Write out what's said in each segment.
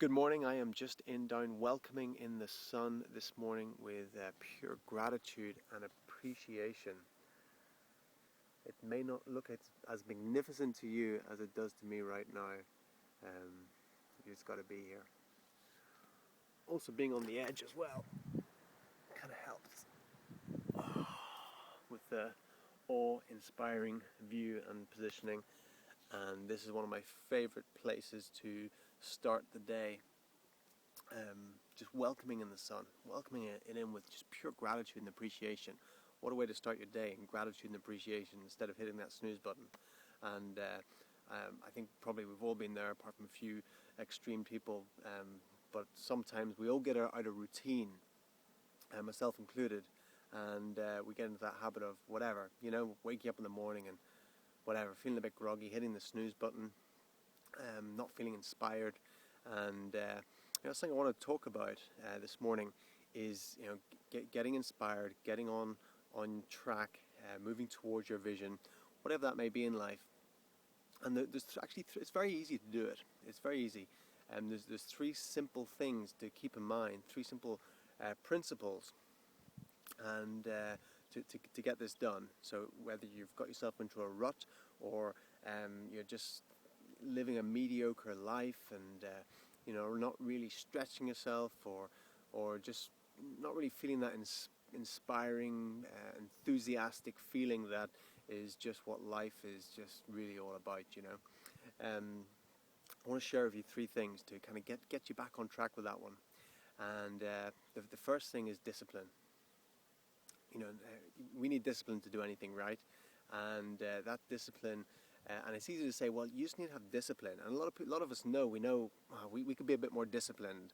Good morning. I am just in down welcoming in the sun this morning with pure gratitude and appreciation. It may not look as magnificent to you as it does to me right now. You just got to be here. Also, being on the edge as well kind of helps with the awe-inspiring view and positioning. And this is one of my favorite places to start the day. Just welcoming in the sun, welcoming it in with just pure gratitude and appreciation. What a way to start your day, in gratitude and appreciation instead of hitting that snooze button. And I think probably we've all been there, apart from a few extreme people. But sometimes we all get out of routine, myself included, and we get into that habit of whatever, waking up in the morning and whatever, feeling a bit groggy, hitting the snooze button, not feeling inspired. And something I want to talk about this morning is getting inspired, getting on track, moving towards your vision, whatever that may be in life. And there's actually it's very easy to do it. It's very easy. There's three simple things to keep in mind, three simple principles, and to get this done. So whether you've got yourself into a rut or you're just living a mediocre life and not really stretching yourself or just not really feeling that inspiring, enthusiastic feeling that is just what life is just really all about. I want to share with you three things to kind of get you back on track with that one. And the first thing is discipline. We need discipline to do anything, right? And that discipline, and it's easy to say, well, you just need to have discipline. And a lot of us know, we could be a bit more disciplined,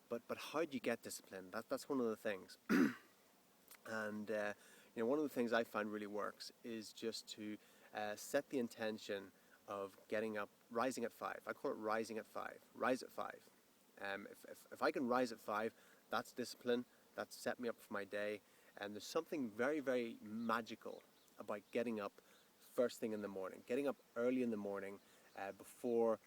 but how do you get discipline? That's one of the things. And one of the things I find really works is just to set the intention of getting up, rising at 5. I call it rising at 5. Rise at 5. If I can rise at 5, that's discipline. That's set me up for my day. And there's something very, very magical about getting up first thing in the morning. Getting up early in the morning before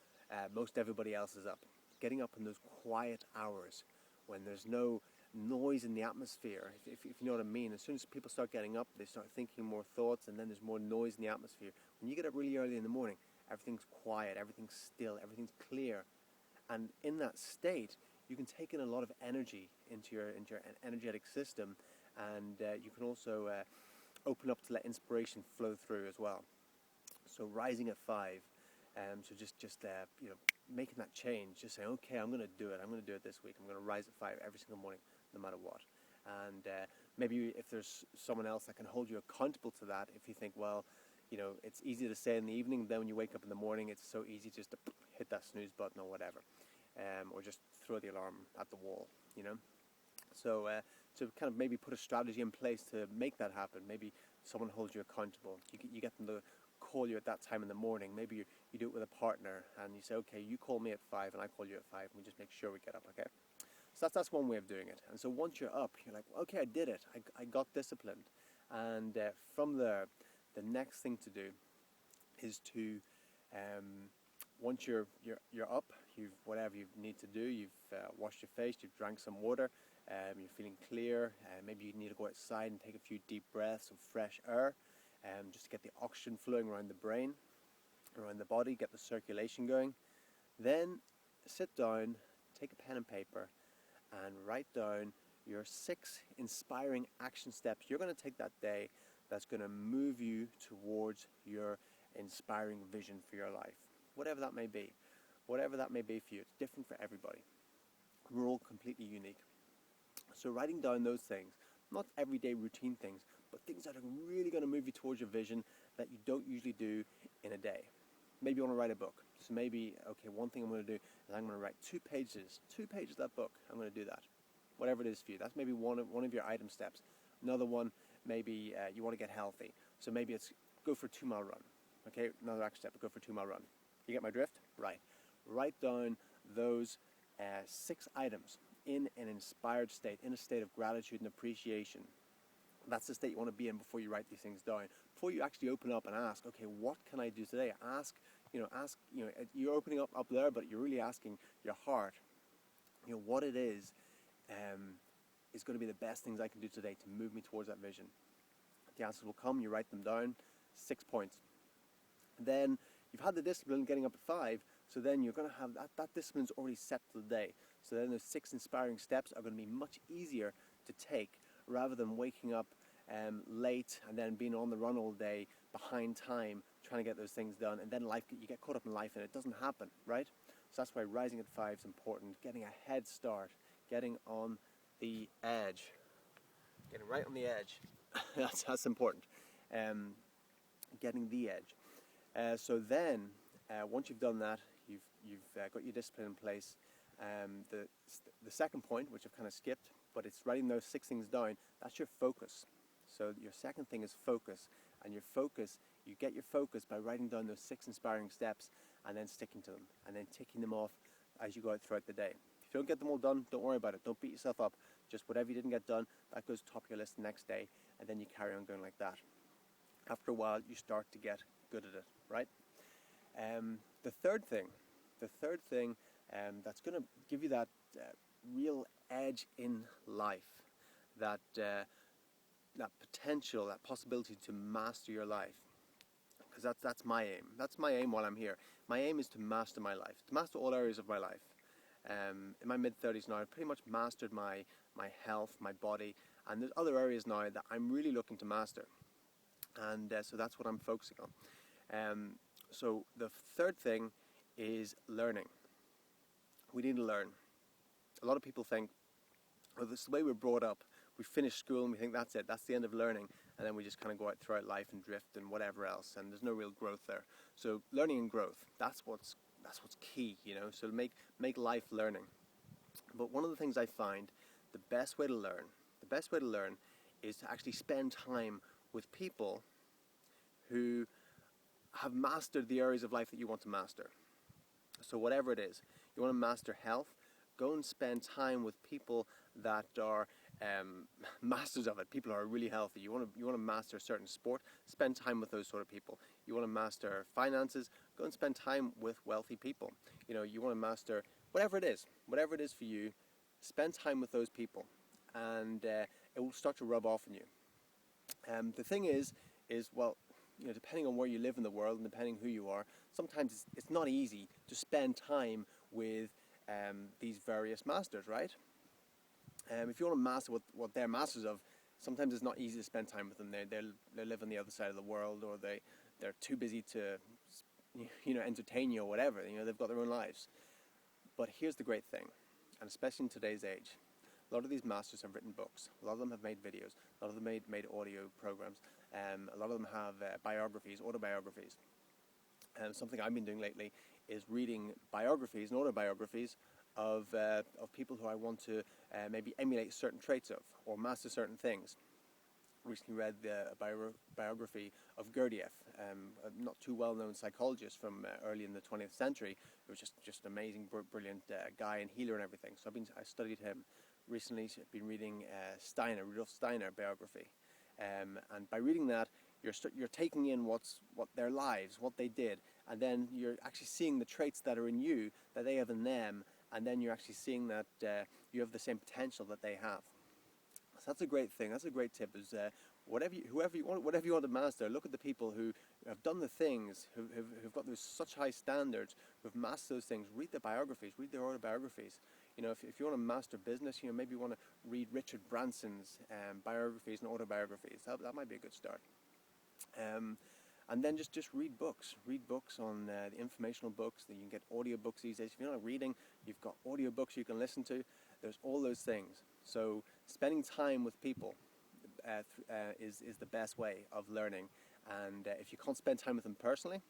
most everybody else is up. Getting up in those quiet hours when there's no noise in the atmosphere, if you know what I mean. As soon as people start getting up, they start thinking more thoughts, and then there's more noise in the atmosphere. When you get up really early in the morning, everything's quiet, everything's still, everything's clear. And in that state, you can take in a lot of energy into your energetic system, and you can also open up to let inspiration flow through as well. So rising at 5, so just making that change, just saying, okay, I'm going to do it. I'm going to do it this week. I'm going to rise at 5 every single morning, no matter what. And maybe if there's someone else that can hold you accountable to that, if you think, well, it's easy to say in the evening, then when you wake up in the morning, it's so easy just to hit that snooze button or whatever, or just throw the alarm at the wall, So to kind of maybe put a strategy in place to make that happen. Maybe someone holds you accountable. You get them to call you at that time in the morning. Maybe you do it with a partner, and you say, okay, you call me at 5 and I call you at 5, and we just make sure we get up, okay? So that's one way of doing it. And so once you're up, you're like, okay, I did it. I got disciplined. And from there, the next thing to do is to, once you're up, whatever you need to do, you've washed your face, you've drank some water, you're feeling clear, maybe you need to go outside and take a few deep breaths of fresh air, just to get the oxygen flowing around the brain, around the body, get the circulation going. Then sit down, take a pen and paper, and write down your 6 inspiring action steps you're going to take that day that's going to move you towards your inspiring vision for your life. Whatever that may be. Whatever that may be for you. It's different for everybody. We're all completely unique. So writing down those things, not everyday routine things, but things that are really going to move you towards your vision that you don't usually do in a day. Maybe you want to write a book. So maybe, okay, one thing I'm going to do is I'm going to write 2 pages of that book. I'm going to do that. Whatever it is for you. That's maybe one of your item steps. Another one, maybe you want to get healthy. So maybe it's go for a 2-mile run. Okay, another action step, go for a 2-mile run. You get my drift? Right. Write down those 6 items in an inspired state, in a state of gratitude and appreciation. That's the state you want to be in before you write these things down. Before you actually open up and ask, okay, what can I do today? Ask, ask, you're opening up there, but you're really asking your heart, what it is going to be the best things I can do today to move me towards that vision. The answers will come, you write them down, 6 points. Then you've had the discipline getting up at 5, so then you're going to have that discipline's already set for the day. So then those 6 inspiring steps are going to be much easier to take, rather than waking up late and then being on the run all day, behind time, trying to get those things done, and then you get caught up in life and it doesn't happen, right? So that's why rising at 5 is important, getting a head start, getting on the edge, getting right on the edge. that's important. Getting the edge. So then, once you've done that, you've got your discipline in place. The second point, which I've kind of skipped, but it's writing those 6 things down. That's your focus. So your second thing is focus, and you get your focus by writing down those 6 inspiring steps, and then sticking to them, and then ticking them off as you go out throughout the day. If you don't get them all done, don't worry about it. Don't beat yourself up. Just whatever you didn't get done, that goes top of your list the next day, and then you carry on going like that. After a while, you start to get good at it, right? The third thing that's going to give you that real edge in life, that potential, that possibility to master your life, because that's my aim. That's my aim while I'm here. My aim is to master my life, to master all areas of my life. In my mid-30s now, I've pretty much mastered my health, my body, and there's other areas now that I'm really looking to master. And so that's what I'm focusing on. So the third thing is learning. We need to learn. A lot of people think, well, this is the way we're brought up. We finish school and we think that's it, that's the end of learning, and then we just kind of go out throughout life and drift and whatever else, and there's no real growth there. So learning and growth, that's what's key, so make life learning. But one of the things I find, the best way to learn is to actually spend time with people who have mastered the areas of life that you want to master. So whatever it is, you want to master health, go and spend time with people that are masters of it, people who are really healthy. You want to master a certain sport, spend time with those sort of people. You want to master finances, go and spend time with wealthy people. You want to master whatever it is for you, spend time with those people, and it will start to rub off on you. The thing is well, depending on where you live in the world and depending who you are, sometimes it's not easy to spend time with these various masters, right? If you want to master what they're masters of, sometimes it's not easy to spend time with them. They live on the other side of the world, or they're too busy to entertain you or whatever. They've got their own lives. But here's the great thing, and especially in today's age, a lot of these masters have written books. A lot of them have made videos. A lot of them made audio programs. A lot of them have biographies, autobiographies. Something I've been doing lately is reading biographies and autobiographies of people who I want to maybe emulate certain traits of, or master certain things. Recently read the biography of Gurdjieff, a not too well-known psychologist from early in the 20th century, who was just an amazing, brilliant guy and healer and everything. So I studied him. Recently I've been reading Rudolf Steiner biography, and by reading that, you're taking in what their lives, what they did, and then you're actually seeing the traits that are in you that they have in them, and then you're actually seeing that you have the same potential that they have. So that's a great thing. That's a great tip. Is whatever you want to master, look at the people who have done the things, who've got those such high standards, who've mastered those things. Read their biographies. Read their autobiographies. If you want to master business, maybe you want to read Richard Branson's biographies and autobiographies. That might be a good start. And then just read books. Read books on the informational books. You can get audio books these days. If you're not reading, you've got audio books you can listen to. There's all those things. So spending time with people is the best way of learning. And if you can't spend time with them personally,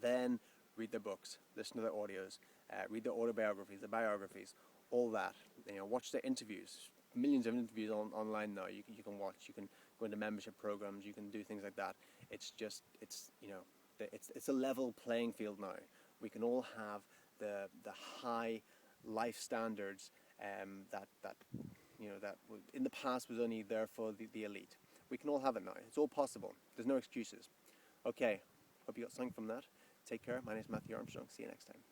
then read their books, listen to their audios, read their autobiographies, their biographies, all that. Watch their interviews. Millions of interviews online now. You can watch. You can go into membership programs. You can do things like that. It's a level playing field now. We can all have the high life standards that in the past was only there for the elite. We can all have it now. It's all possible. There's no excuses. Okay, hope you got something from that. Take care. My name is Matthew Armstrong. See you next time.